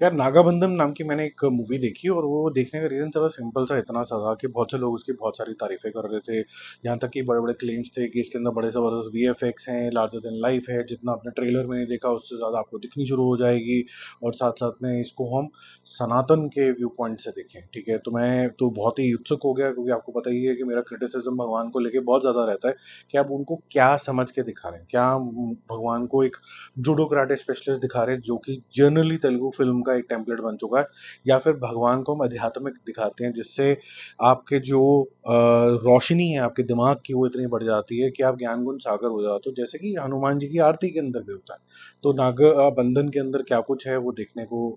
यार नागाबंधन नाम की मैंने एक मूवी देखी और वो देखने का रीजन थोड़ा सिंपल सा इतना सा था कि बहुत से लोग उसकी बहुत सारी तारीफें कर रहे थे। यहाँ तक कि बड़े बड़े क्लेम्स थे कि इसके अंदर बड़े जबरदस्त वीएफएक्स हैं, लार्जर देन लाइफ है, जितना आपने ट्रेलर में नहीं देखा उससे ज़्यादा आपको दिखनी शुरू हो जाएगी। और साथ साथ में इसको हम सनातन के व्यू पॉइंट से देखें, ठीक है। तो मैं तो बहुत ही उत्सुक हो गया, क्योंकि आपको पता ही है कि मेरा क्रिटिसिज्म भगवान को लेके बहुत ज़्यादा रहता है कि आप उनको क्या समझ के दिखा रहे हैं, क्या भगवान को एक जूडो कराटे स्पेशलिस्ट दिखा रहे हैं जो कि जनरली तेलुगु फिल्म का एक टेम्पलेट बन चुका है, या फिर भगवान को हम आध्यात्मिक दिखाते हैं जिससे आपके जो रोशनी है आपके दिमाग की वो इतनी बढ़ जाती है कि आप ज्ञान गुण सागर हो जाते हो, जैसे कि हनुमान जी की आरती के अंदर भी होता है। तो नाग बंधन के अंदर क्या कुछ है वो देखने को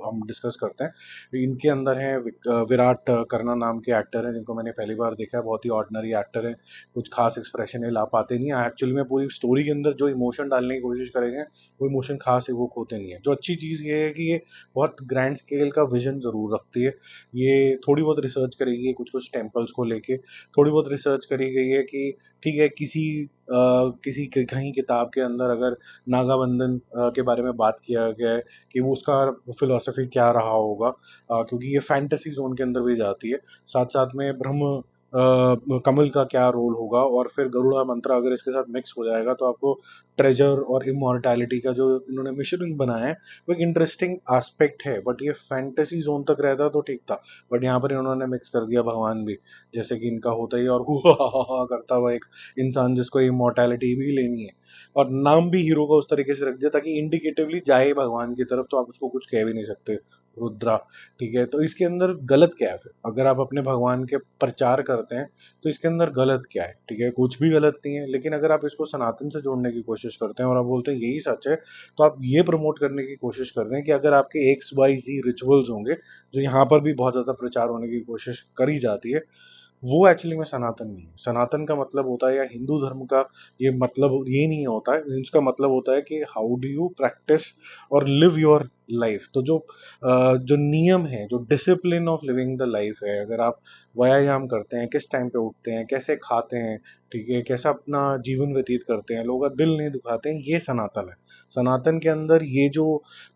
हम डिस्कस करते हैं। इनके अंदर है विराट करना नाम के एक्टर हैं जिनको मैंने पहली बार देखा है। बहुत ही ऑर्डिनरी एक्टर है, कुछ खास एक्सप्रेशन ला पाते नहीं है। एक्चुअली में पूरी स्टोरी के अंदर जो इमोशन डालने की कोशिश करेंगे वो इमोशन खास इवोक होते नहीं है। जो अच्छी चीज़ ये है कि ये बहुत ग्रैंड स्केल का विजन ज़रूर रखती है। ये थोड़ी बहुत रिसर्च करेगी कुछ कुछ टेम्पल्स को लेके, थोड़ी बहुत रिसर्च करी गई है कि ठीक है किसी कहीं किताब के अंदर अगर नागाबंधन के बारे में बात किया गया है कि वो उसका फिलोसफी क्या रहा होगा, क्योंकि ये फैंटेसी जोन के अंदर भी जाती है। साथ साथ में ब्रह्म कमल का क्या रोल होगा, और फिर गरुड़ा मंत्र अगर इसके साथ मिक्स हो जाएगा तो आपको ट्रेजर और इमॉर्टैलिटी का जो इन्होंने मिश्रण बनाया है वो एक इंटरेस्टिंग एस्पेक्ट है। बट ये फैंटेसी जोन तक रहता तो ठीक था, बट यहाँ पर इन्होंने मिक्स कर दिया भगवान भी, जैसे कि इनका होता ही और हुआ करता हुआ एक इंसान जिसको इमॉर्टैलिटी भी लेनी है, और नाम भी हीरो का उस तरीके से रख दिया ताकि इंडिकेटिवली जाए भगवान की तरफ, तो आप उसको कुछ कह भी नहीं सकते, रुद्रा। ठीक है, तो इसके अंदर गलत क्या है फिर? अगर आप अपने भगवान के प्रचार करते हैं तो इसके अंदर गलत क्या है? ठीक है, कुछ भी गलत नहीं है, लेकिन अगर आप इसको सनातन से जोड़ने की कोशिश करते हैं और आप बोलते हैं यही सच है, तो आप ये प्रमोट करने की कोशिश कर रहे हैं कि अगर आपके एक्स वाई जी रिचुअल्स होंगे, जो यहाँ पर भी बहुत ज़्यादा प्रचार होने की कोशिश करी जाती है, वो एक्चुअली में सनातन नहीं है। सनातन का मतलब होता है, या हिंदू धर्म का ये मतलब ये नहीं होता है। इसका मतलब होता है कि हाउ डू यू प्रैक्टिस और लिव योर लाइफ। तो जो नियम है, जो discipline of living the life है, अगर आप व्यायाम करते हैं, किस टाइम पे उठते हैं, कैसे खाते हैं, ठीक है, कैसा अपना जीवन व्यतीत करते हैं, लोगों का दिल नहीं दुखाते हैं, ये सनातन है। सनातन के अंदर ये जो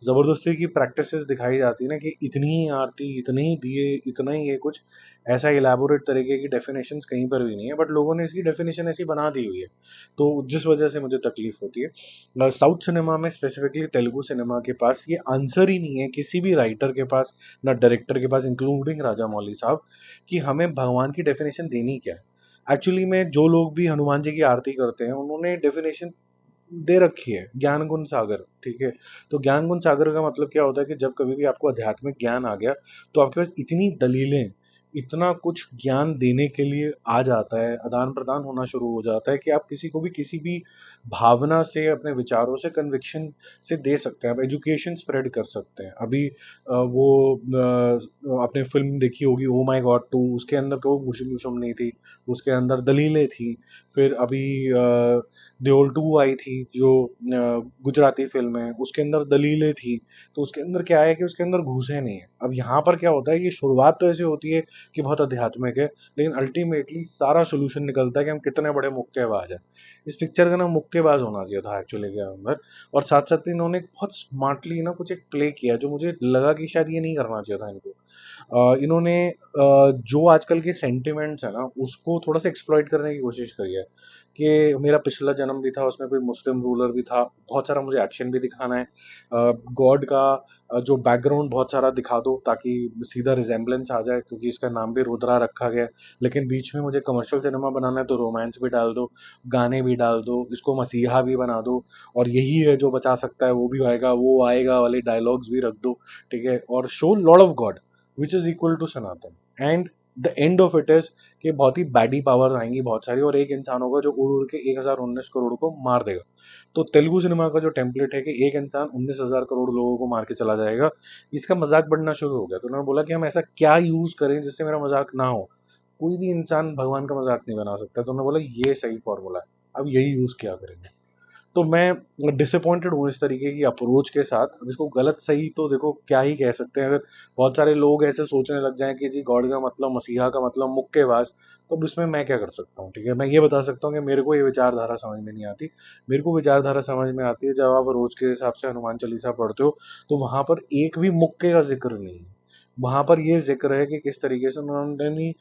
जबरदस्ती की प्रैक्टिसेस दिखाई जाती है ना कि इतनी ही आरती, इतने ही दिए, इतना ही ये कुछ, ऐसा इलेबोरेट तरीके की डेफिनेशंस कहीं पर भी नहीं है, बट लोगों ने इसकी डेफिनेशन ऐसी बना दी हुई है। तो जिस वजह से मुझे तकलीफ होती है। साउथ सिनेमा में स्पेसिफिकली तेलुगु सिनेमा के पास ये आंसर ही नहीं है, किसी भी राइटर के पास, ना डायरेक्टर के पास, इंक्लूडिंग राजा मौली साहब, कि हमें भगवान की डेफिनेशन देनी क्या है। एक्चुअली में जो लोग भी हनुमान जी की आरती करते हैं उन्होंने डेफिनेशन दे रखी है, ज्ञान गुण सागर, ठीक है। तो ज्ञान गुण सागर का मतलब क्या होता है कि जब कभी भी आपको आध्यात्मिक ज्ञान आ गया तो आपके पास इतनी दलीलें, इतना कुछ ज्ञान देने के लिए आ जाता है, आदान प्रदान होना शुरू हो जाता है कि आप किसी को भी किसी भी भावना से, अपने विचारों से, कन्विक्शन से दे सकते हैं, आप एजुकेशन स्प्रेड कर सकते हैं। अभी आपने फिल्म देखी होगी ओ माई गॉड 2, उसके अंदर कोई मुशम मुशम नहीं थी, उसके अंदर दलीलें थी। फिर अभी देओल 2 आई थी जो गुजराती फिल्म है, उसके अंदर दलीलें थी। तो उसके अंदर क्या है कि उसके अंदर घुसे नहीं है। अब यहाँ पर क्या होता है कि शुरुआत तो ऐसे होती है कि बहुत आध्यात्मिक है, लेकिन अल्टीमेटली सारा सोल्यूशन निकलता है कि हम कितने बड़े मुक्केबाज हैं। इस पिक्चर का नाम मुक्केबाज होना चाहिए था एक्चुअली के अंदर। और साथ साथ इन्होंने बहुत स्मार्टली ना कुछ एक प्ले किया जो मुझे लगा कि शायद ये नहीं करना चाहिए था इनको। इन्होंने जो आजकल के सेंटिमेंट्स है ना उसको थोड़ा सा एक्सप्लॉइट करने की कोशिश करी है कि मेरा पिछला जन्म भी था, उसमें कोई मुस्लिम रूलर भी था, बहुत सारा मुझे एक्शन भी दिखाना है, गॉड का जो बैकग्राउंड बहुत सारा दिखा दो ताकि सीधा रिजेम्बलेंस आ जाए, क्योंकि इसका नाम भी रुद्रा रखा गया है। लेकिन बीच में मुझे कमर्शियल सिनेमा बनाना है तो रोमांस भी डाल दो, गाने भी डाल दो, इसको मसीहा भी बना दो, और यही है जो बचा सकता है, वो भी आएगा, वो आएगा वाले डायलॉग्स भी रख दो, ठीक है। और show lord of god which is equal to Sanatan. And the end of it is कि बहुत ही बैडी पावर आएंगी बहुत सारी, और एक इंसान होगा जो उड़ उड़ के 1019 करोड़ को मार देगा। तो तेलुगु सिनेमा का जो टेम्पलेट है कि एक इंसान 19,000 करोड़ लोगों को मार के चला जाएगा, इसका मजाक बनना शुरू हो गया। तो उन्होंने बोला कि हम ऐसा क्या यूज करें जिससे मेरा मजाक ना हो। कोई भी इंसान भगवान का मजाक नहीं बना सकता, तो उन्होंने बोला ये सही फॉर्मूला है, अब यही यूज किया करेंगे। तो मैं डिसअपॉइंटेड हूँ इस तरीके की अप्रोच के साथ। अब इसको गलत सही तो देखो क्या ही कह सकते हैं, अगर बहुत सारे लोग ऐसे सोचने लग जाएं कि जी गॉड का मतलब, मसीहा का मतलब मुक्केबाज, तो अब इसमें मैं क्या कर सकता हूँ? ठीक है, मैं ये बता सकता हूँ कि मेरे को ये विचारधारा समझ में नहीं आती। मेरे को विचारधारा समझ में आती है जब आप रोज के हिसाब से हनुमान चालीसा पढ़ते हो, तो वहां पर एक भी मुक्के का जिक्र नहीं है। वहां पर ये जिक्र है कि किस तरीके से उन्होंने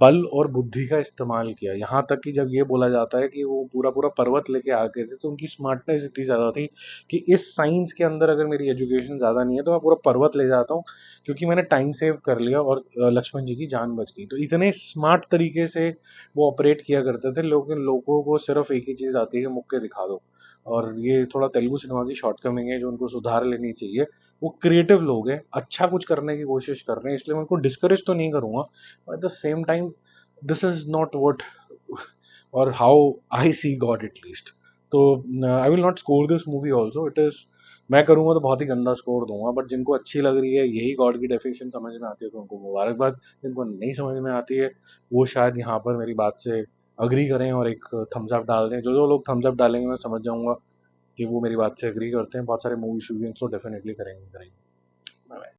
बल और बुद्धि का इस्तेमाल किया। यहाँ तक कि जब ये बोला जाता है कि वो पूरा पूरा पर्वत लेके आ गए थे, तो उनकी स्मार्टनेस इतनी ज़्यादा थी कि इस साइंस के अंदर अगर मेरी एजुकेशन ज़्यादा नहीं है तो मैं पूरा पर्वत ले जाता हूँ, क्योंकि मैंने टाइम सेव कर लिया और लक्ष्मण जी की जान बच गई। तो इतने स्मार्ट तरीके से वो ऑपरेट किया करते थे, लेकिन लोगों को सिर्फ एक ही चीज़ आती है कि मुक्के दिखा दो। और ये थोड़ा तेलुगु सिनेमा की शॉर्टकमिंग है जो उनको सुधार लेनी चाहिए। वो क्रिएटिव लोग हैं, अच्छा कुछ करने की कोशिश कर रहे हैं, इसलिए मैं उनको डिस्करेज तो नहीं करूंगा, at the same time this is not what और how I see god at least. तो I will not score this movie also, it is, मैं करूंगा तो बहुत ही गंदा स्कोर दूंगा। बट जिनको अच्छी लग रही है, यही गॉड की डेफिनेशन समझ में आती है, तो उनको मुबारकबाद। जिनको नहीं समझ में आती है वो शायद यहाँ पर मेरी बात से अग्री करें और एक थम्स अप डाल दें। जो जो लोग थम्स अप डालेंगे मैं समझ जाऊंगा कि वो मेरी बात से एग्री करते हैं। बहुत सारे मूवी शूवियंस तो डेफिनेटली करेंगे करेंगे। Bye bye.